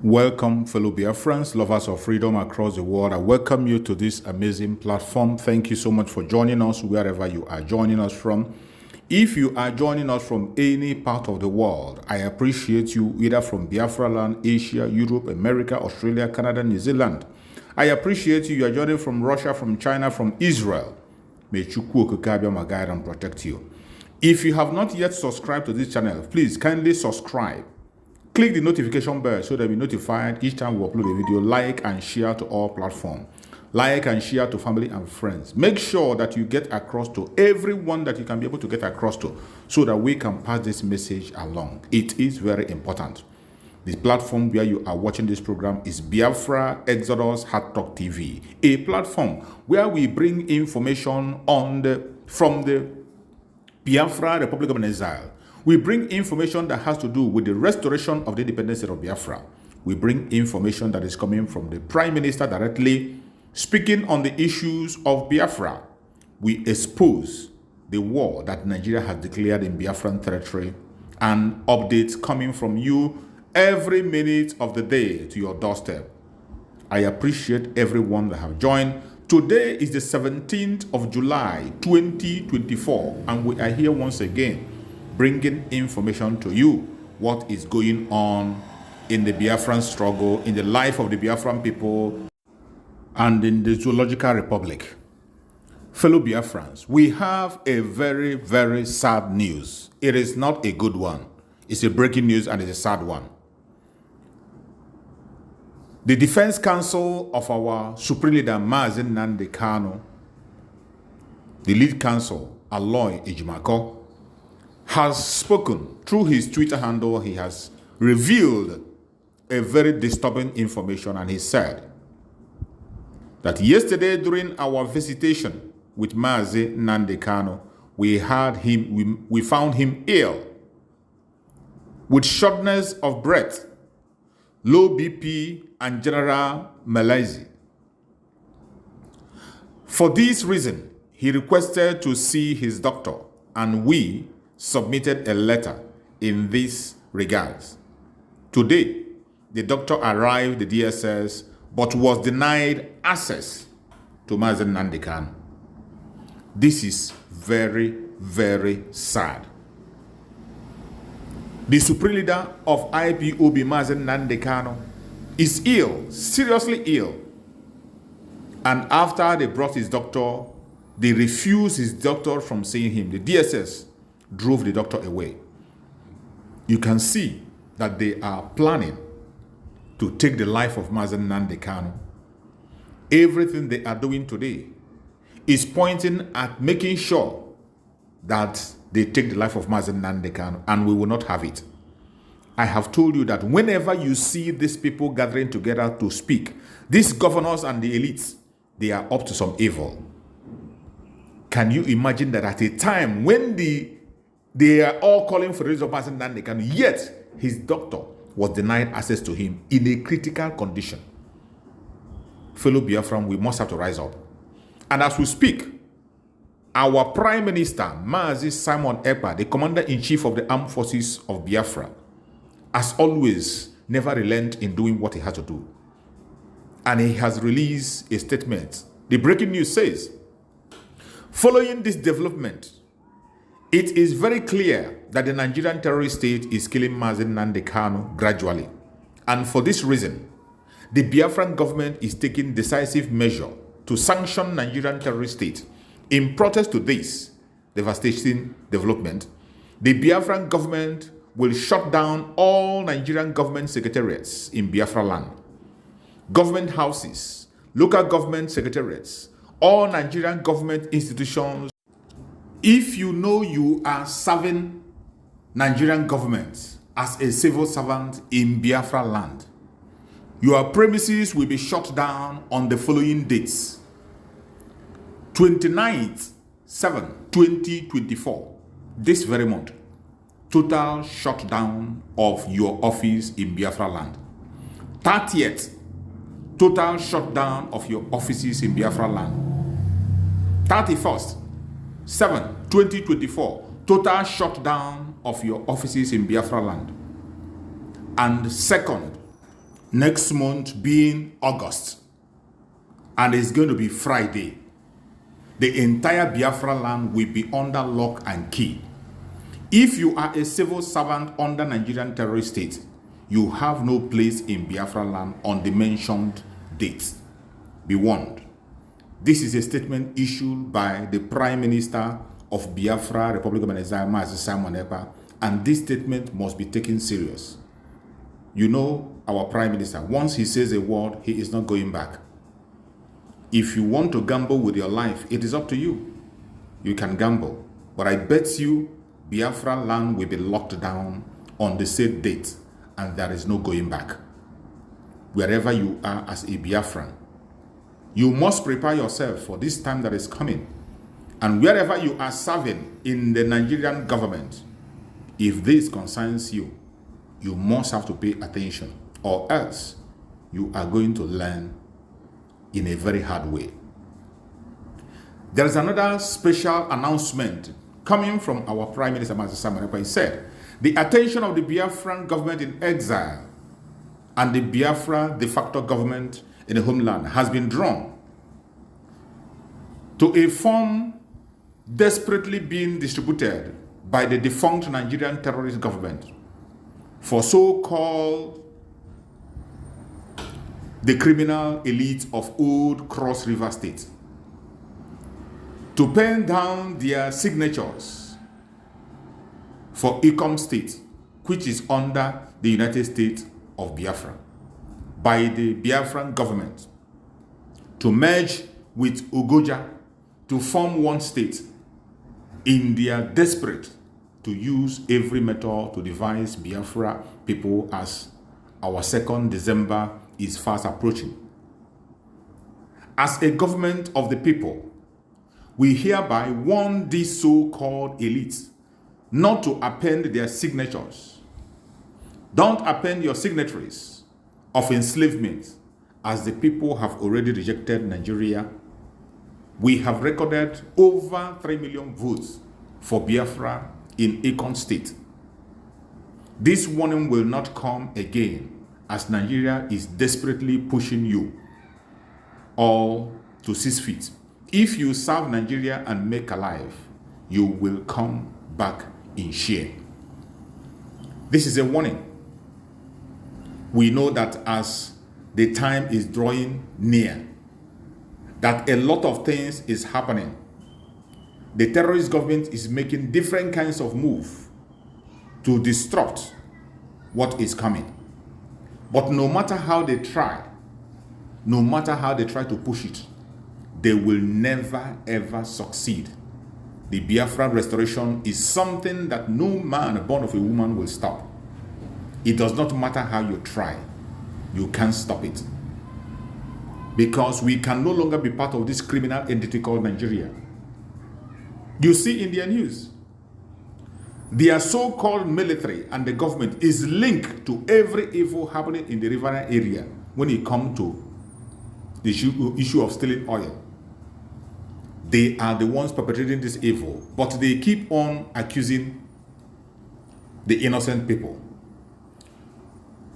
Welcome, fellow Biafrans, lovers of freedom across the world. I welcome you to this amazing platform. Thank you so much for joining us wherever you are joining us from. If you are joining us from any part of the world, I appreciate you either from Biafra land, Asia, Europe, America, Australia, Canada, New Zealand. I appreciate you. You are joining from Russia, from China, from Israel. May Chukwu Okikabia my guide and protect you. If you have not yet subscribed to this channel, please kindly subscribe. Click the notification bell so that you'll be notified each time we upload a video. Like and share to all platforms. Like and share to family and friends. Make sure that you get across to everyone that you can be able to get across to so that we can pass this message along. It is very important. The platform where you are watching this program is Biafra Exodus Hard Talk TV, a platform where we bring information from the Biafra Republic of Exile. We bring information that has to do with the restoration of the independence of Biafra. We bring information that is coming from the Prime Minister directly speaking on the issues of Biafra. We expose the war that Nigeria has declared in Biafran territory and updates coming from you every minute of the day to your doorstep. I appreciate everyone that have joined. Today is the 17th of July, 2024, and we are here once again bringing information to you, what is going on in the Biafran struggle, in the life of the Biafran people, and in the Zoological Republic. Fellow Biafrans, we have a very, very sad news. It is not a good one. It's a breaking news and it's a sad one. The Defense Council of our Supreme Leader, Mazi Nnamdi Kanu, the lead counsel, Aloy Ejimako, has spoken through his Twitter handle. He has revealed a very disturbing information, and he said that yesterday during our visitation with Mazi Nnamdi Kanu, we found him ill with shortness of breath, low BP, and general malaise. For this reason, he requested to see his doctor, and we submitted a letter in this regards. Today, the doctor arrived at the DSS but was denied access to Mazi Nnamdi Kanu. This is very, very sad. The Supreme Leader of IPOB, Mazi Nnamdi Kanu, is ill, seriously ill. And after they brought his doctor, they refused his doctor from seeing him. The DSS drove the doctor away. You can see that they are planning to take the life of Mazi Nnamdi Kanu. Everything they are doing today is pointing at making sure that they take the life of Mazi Nnamdi Kanu, and we will not have it. I have told you that whenever you see these people gathering together to speak, these governors and the elites, they are up to some evil. Can you imagine that at a time when they are all calling for the release of Mazi Nnamdi Kanu, yet his doctor was denied access to him in a critical condition? Fellow Biafran, we must have to rise up. And as we speak, our Prime Minister, Mazi Simon Ekpa, the Commander-in-Chief of the Armed Forces of Biafra, as always, never relent in doing what he had to do. And he has released a statement. The breaking news says, following this development, it is very clear that the Nigerian terrorist state is killing Mazi Nnamdi Kanu gradually. And for this reason, the Biafran government is taking decisive measure to sanction Nigerian terrorist state. In protest to this devastating development, the Biafran government will shut down all Nigerian government secretariats in Biafra land, government houses, local government secretariats, all Nigerian government institutions. If you know you are serving Nigerian government as a civil servant in Biafra land, your premises will be shut down on the following dates: 29/7/2024, this very month, total shutdown of your office in Biafra land. 30th, total shutdown of your offices in Biafra land. 31/7/2024, total shutdown of your offices in Biafra land. And 2nd Next month being August, and it's going to be Friday, the entire Biafra land will be under lock and key. If you are a civil servant under Nigerian terrorist state, you have no place in Biafra land on the mentioned dates. Be warned. This is a statement issued by the Prime Minister of Biafra, Republic of Nigeria, Mazi Nnamdi, and this statement must be taken serious. You know our Prime Minister, once he says a word, he is not going back. If you want to gamble with your life, it is up to you. You can gamble. But I bet you Biafra land will be locked down on the said date, and there is no going back. Wherever you are as a Biafran, you must prepare yourself for this time that is coming. And wherever you are serving in the Nigerian government, if this concerns you, you must have to pay attention, or else you are going to learn in a very hard way. There is another special announcement coming from our Prime Minister, Mazi Nnamdi. He said, the attention of the Biafran government in exile and the Biafra de facto government in the homeland has been drawn to a form desperately being distributed by the defunct Nigerian terrorist government for so-called the criminal elite of Old Cross River State to pen down their signatures for Ikom State, which is under the United States of Biafra, by the Biafran government, to merge with Ugoja to form one state. India desperate to use every method to devise Biafra people as our 2nd December is fast approaching. As a government of the people, we hereby warn these so-called elites not to append their signatures. Don't append your signatories of enslavement, as the people have already rejected Nigeria. We have recorded over 3 million votes for Biafra in Ikom State. This warning will not come again, as Nigeria is desperately pushing you all to 6 feet. If you serve Nigeria and make alive, you will come back in shame. This is a warning. We know that as the time is drawing near, that a lot of things is happening. The terrorist government is making different kinds of moves to disrupt what is coming. But no matter how they try, no matter how they try to push it, they will never ever succeed. The Biafra restoration is something that no man born of a woman will stop. It does not matter how you try, you can't stop it. Because we can no longer be part of this criminal entity called Nigeria. You see in their news, their so-called military and the government is linked to every evil happening in the riverine area when it comes to the issue of stealing oil. They are the ones perpetrating this evil, but they keep on accusing the innocent people.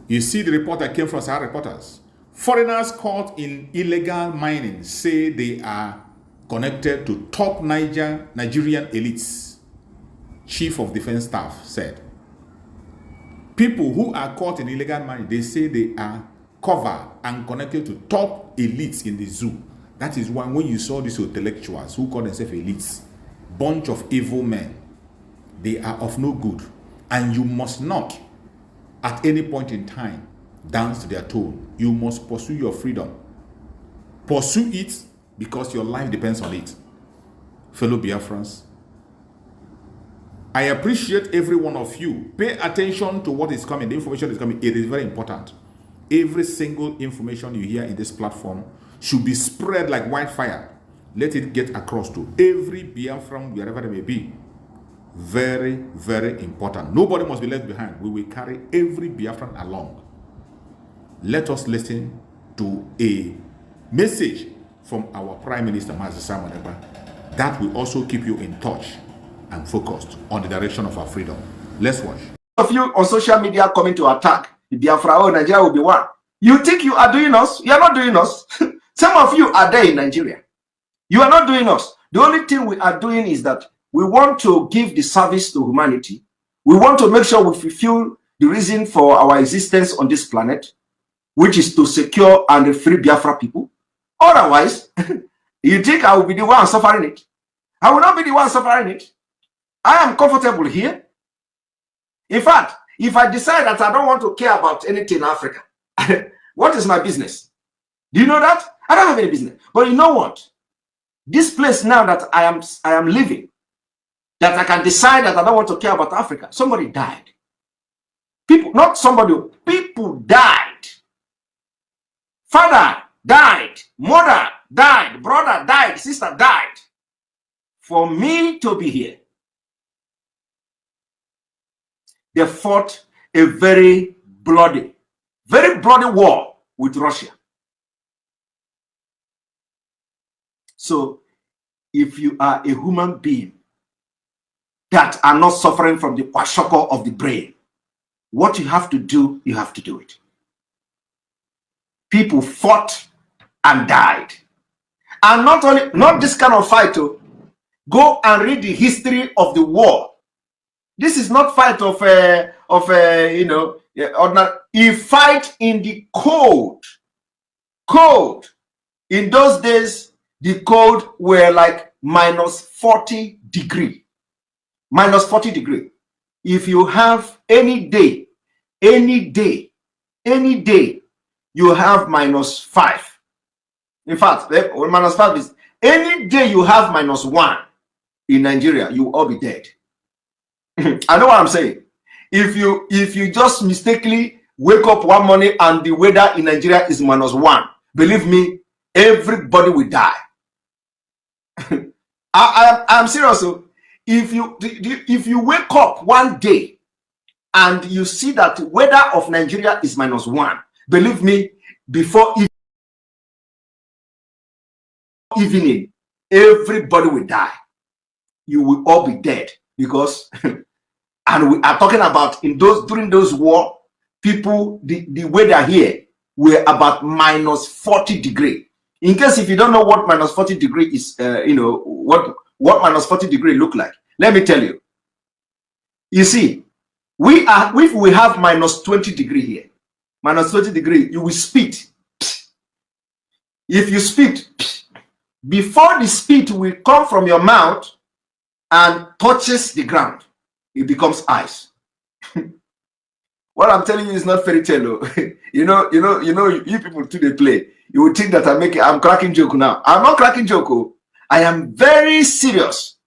You see the report that came from Sahara Reporters. Foreigners caught in illegal mining say they are connected to top Nigerian elites. Chief of Defense Staff said. People who are caught in illegal mining, they say they are covered and connected to top elites in the zoo. That is why when you saw these intellectuals who call themselves elites, bunch of evil men, they are of no good. And you must not, at any point in time, dance to their tone. You must pursue your freedom. Pursue it because your life depends on it. Fellow Biafrans, I appreciate every one of you. Pay attention to what is coming. The information is coming. It is very important. Every single information you hear in this platform should be spread like wildfire. Let it get across to every Biafran, wherever they may be. Very, very important. Nobody must be left behind. We will carry every Biafran along. Let us listen to a message from our Prime Minister, Mazi Nnamdi. That will also keep you in touch and focused on the direction of our freedom. Let's watch. Of you on social media coming to attack the Biafra, oh, Nigeria will be one. You think you are doing us? You are not doing us. Some of you are there in Nigeria. You are not doing us. The only thing we are doing is that we want to give the service to humanity. We want to make sure we fulfill the reason for our existence on this planet, which is to secure and free Biafra people. Otherwise, you think I will be the one suffering it? I will not be the one suffering it. I am comfortable here. In fact, if I decide that I don't want to care about anything in Africa, what is my business? Do you know that? I don't have any business. But you know what? This place now that I am living, that I can decide that I don't want to care about Africa. Somebody died. People, not somebody, people died. Father died. Mother died. Brother died. Sister died. For me to be here. They fought a very bloody war with Russia. So if you are a human being that are not suffering from the kwashoko of the brain, what you have to do, you have to do it. People fought and died. And not this kind of fight. Go and read the history of the war. This is not fight of ordinary. He fight in the cold. In those days, the cold were like minus 40 degree. Minus 40 degree. If you have any day, you have minus 5. In fact, minus 5 is any day you have minus 1 in Nigeria, you will all be dead. I know what I'm saying. If you just mistakenly wake up one morning and the weather in Nigeria is minus 1, believe me, everybody will die. I'm serious. If you wake up one day and you see that the weather of Nigeria is minus 1, believe me, before evening, everybody will die. You will all be dead because, and we are talking about during those war, people, the weather here were about minus 40 degree. In case if you don't know what minus 40 degree is, what minus 40 degree look like. Let me tell you. You see, if we have minus 20 degree here, minus 20 degree, you will spit. If you spit, before the spit will come from your mouth and touches the ground, it becomes ice. What I'm telling you is not fairy tale. You people too, they play. You would think that I'm cracking joke now. I'm not cracking joke. I am very serious.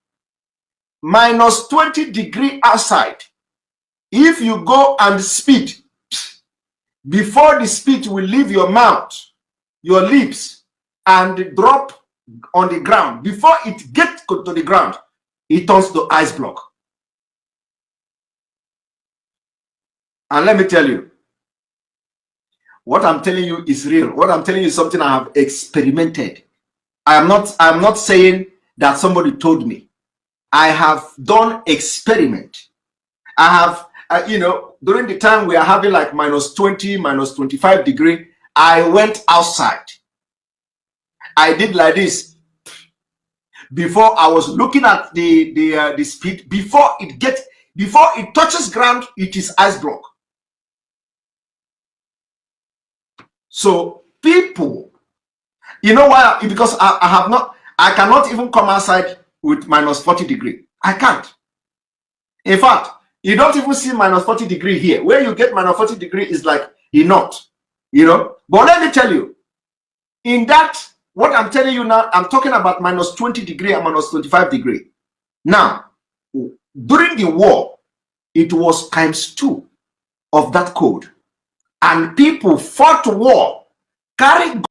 Minus 20 degree outside. If you go and spit, before the spit will leave your mouth, your lips, and drop on the ground, before it gets to the ground, it turns to ice block. And let me tell you, what I'm telling you is real. What I'm telling you is something I have experimented. I'm not saying that somebody told me. I have done experiment. I have, during the time we are having like minus 20, minus 25 degree, I went outside. I did like this. Before I was looking at the speed, before it touches ground, it is ice block. So people, you know why? Because I cannot even come outside with minus 40 degree. I can't. In fact, you don't even see minus 40 degree here. Where you get minus 40 degree is like not, But let me tell you, in that, what I'm telling you now, I'm talking about minus 20 degree and minus 25 degree. Now, during the war, it was ×2 of that code. And people fought war, carried